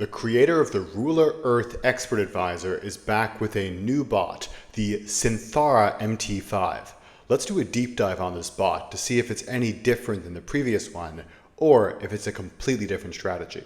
The creator of the Ruler Earth Expert Advisor is back with a new bot, the Synthara MT5. Let's do a deep dive on this bot to see if it's any different than the previous one or if it's a completely different strategy.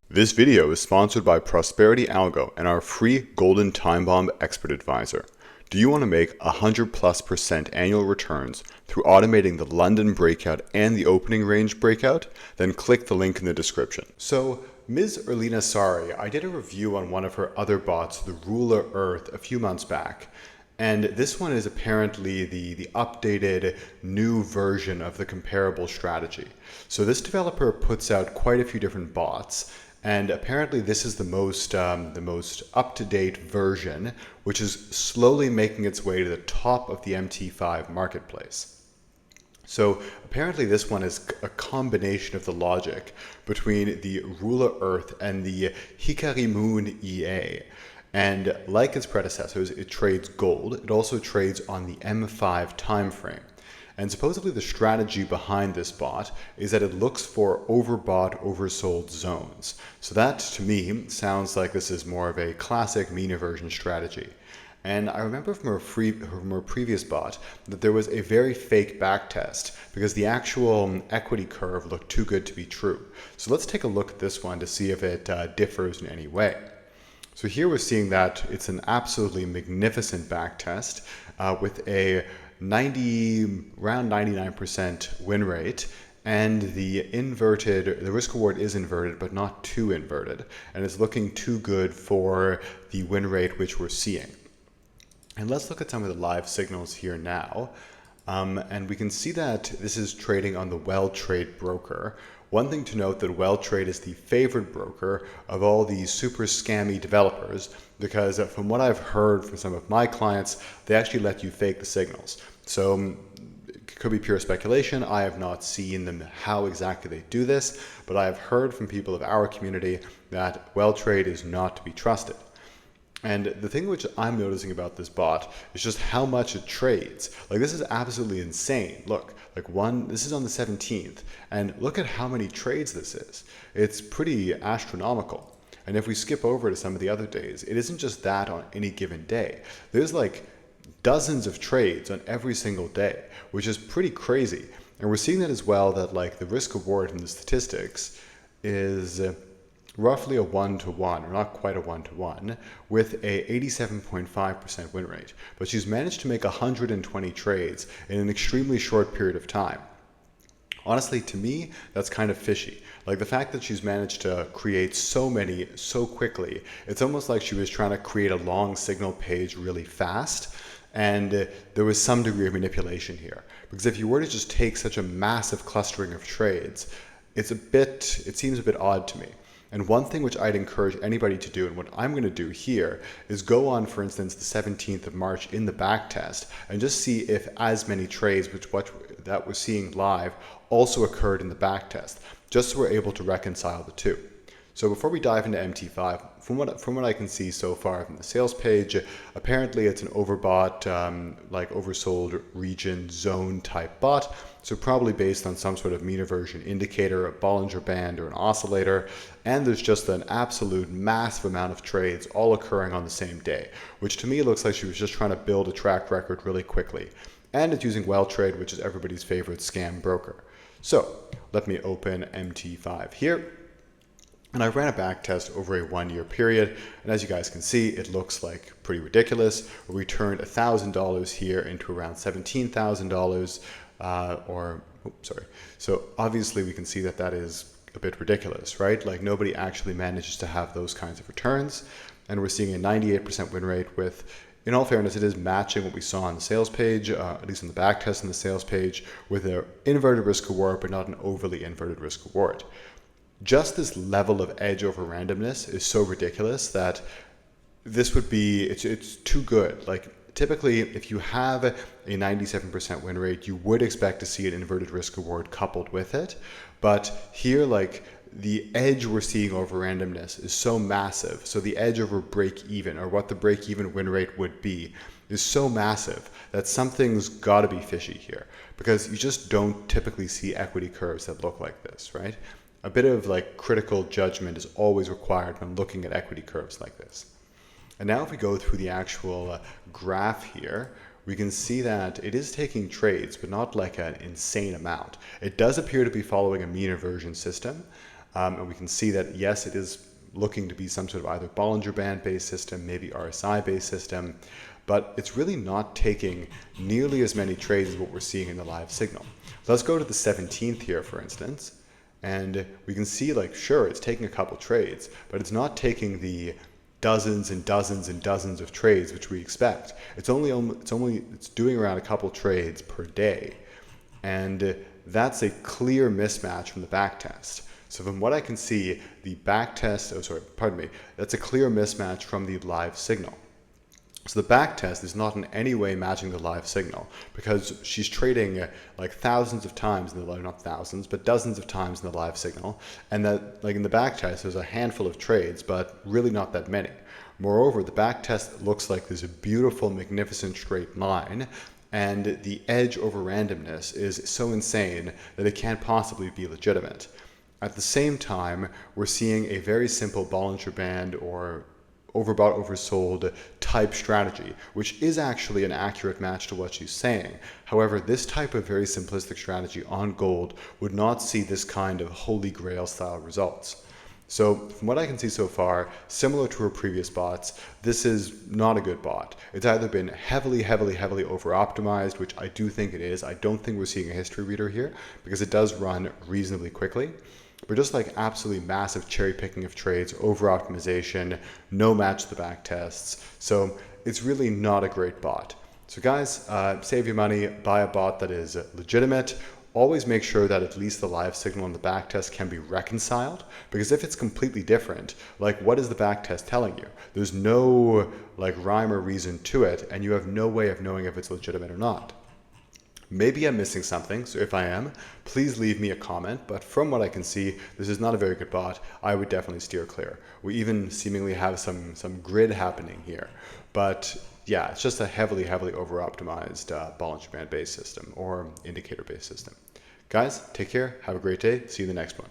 This video is sponsored by Prosperity Algo and our free Golden Time Bomb Expert Advisor. Do you want to make 100+% annual returns through automating the London breakout and the opening range breakout? Then click the link in the description. So Ms. Erlina Sari, I did a review on one of her other bots, the Ruler Earth, a few months back. And this one is apparently the updated new version of the comparable strategy. So this developer puts out quite a few different bots. And apparently this is the most up-to-date version, which is slowly making its way to the top of the MT5 marketplace. So apparently this one is a combination of the logic between the Ruler Earth and the Hikari Moon EA. And like its predecessors, it trades gold. It also trades on the M5 time frame. And supposedly the strategy behind this bot is that it looks for overbought, oversold zones. So that, to me, sounds like this is more of a classic mean aversion strategy. And I remember from her previous bot that there was a very fake backtest because the actual equity curve looked too good to be true. So let's take a look at this one to see if it differs in any way. So here we're seeing that it's an absolutely magnificent backtest with a around 99% win rate, and the risk reward is inverted, but not too inverted, and it's looking too good for the win rate which we're seeing. And let's look at some of the live signals here now, and we can see that this is trading on the WellTrade broker. One thing to note that WellTrade is the favorite broker of all these super scammy developers because from what I've heard from some of my clients, they actually let you fake the signals. So it could be pure speculation. I have not seen them how exactly they do this, but I have heard from people of our community that WellTrade is not to be trusted. And the thing which I'm noticing about this bot is just how much it trades. Like, this is absolutely insane. Look, this is on the 17th, and look at how many trades this is. It's pretty astronomical. And if we skip over to some of the other days, it isn't just that on any given day. There's like dozens of trades on every single day, which is pretty crazy. And we're seeing that as well, that like the risk reward in the statistics is roughly a 1-to-1, or not quite a 1-to-1, with a 87.5% win rate. But she's managed to make 120 trades in an extremely short period of time. Honestly, to me, that's kind of fishy. Like the fact that she's managed to create so many so quickly, it's almost like she was trying to create a long signal page really fast. And there was some degree of manipulation here. Because if you were to just take such a massive clustering of trades, it seems a bit odd to me. And one thing which I'd encourage anybody to do, and what I'm going to do here, is go on, for instance, the 17th of March in the backtest and just see if as many trades that we're seeing live also occurred in the backtest, just so we're able to reconcile the two. So before we dive into MT5, from what I can see so far from the sales page, apparently it's an overbought, like oversold region zone type bot. So probably based on some sort of mean aversion indicator, a Bollinger Band, or an oscillator. And there's just an absolute massive amount of trades all occurring on the same day, which to me looks like she was just trying to build a track record really quickly. And it's using WellTrade, which is everybody's favorite scam broker. So let me open MT5 here. And I ran a backtest over a 1-year period, and as you guys can see, it looks like pretty ridiculous. We turned $1,000 here into around $17,000, So obviously we can see that that is a bit ridiculous, right? Like nobody actually manages to have those kinds of returns, and we're seeing a 98% win rate with, in all fairness, it is matching what we saw on the sales page, at least on the backtest on the sales page, with an inverted risk reward, but not an overly inverted risk reward. Just this level of edge over randomness is so ridiculous that this would be, it's too good. Like typically, if you have a 97% win rate, you would expect to see an inverted risk reward coupled with it. But here, like the edge we're seeing over randomness is so massive. So the edge over break even, or what the break even win rate would be, is so massive that something's got to be fishy here, because you just don't typically see equity curves that look like this, right? a bit of like critical judgment is always required when looking at equity curves like this. And now if we go through the actual graph here, we can see that it is taking trades, but not like an insane amount. It does appear to be following a mean reversion system. And we can see that, yes, it is looking to be some sort of either Bollinger Band-based system, maybe RSI-based system, but it's really not taking nearly as many trades as what we're seeing in the live signal. So let's go to the 17th here, for instance, and we can see, like, sure, it's taking a couple trades, but it's not taking the dozens and dozens and dozens of trades which we expect. It's doing around a couple trades per day, and that's a clear mismatch from the backtest. So from what I can see, the backtest, that's a clear mismatch from the live signal. So the backtest is not in any way matching the live signal because she's trading like thousands of times in the live, not thousands, but dozens of times in the live signal. And that, like in the backtest, there's a handful of trades, but really not that many. Moreover, the backtest looks like there's a beautiful, magnificent straight line, and the edge over randomness is so insane that it can't possibly be legitimate. At the same time, we're seeing a very simple Bollinger Band or overbought, oversold type strategy, which is actually an accurate match to what she's saying. However, this type of very simplistic strategy on gold would not see this kind of holy grail style results. So from what I can see so far, similar to her previous bots, this is not a good bot. It's either been heavily over optimized, which I do think it is. I don't think we're seeing a history reader here because it does run reasonably quickly. But just like absolutely massive cherry picking of trades, over optimization, no match to the back tests. So it's really not a great bot. So guys, save your money, buy a bot that is legitimate. Always make sure that at least the live signal and the back test can be reconciled, because if it's completely different, like what is the back test telling you? There's no like rhyme or reason to it, and you have no way of knowing if it's legitimate or not. Maybe I'm missing something, so if I am, please leave me a comment, but from what I can see, this is not a very good bot. I would definitely steer clear. We even seemingly have some grid happening here, but yeah, it's just a heavily over-optimized Bollinger Band-based system or indicator-based system. Guys, take care, have a great day, see you in the next one.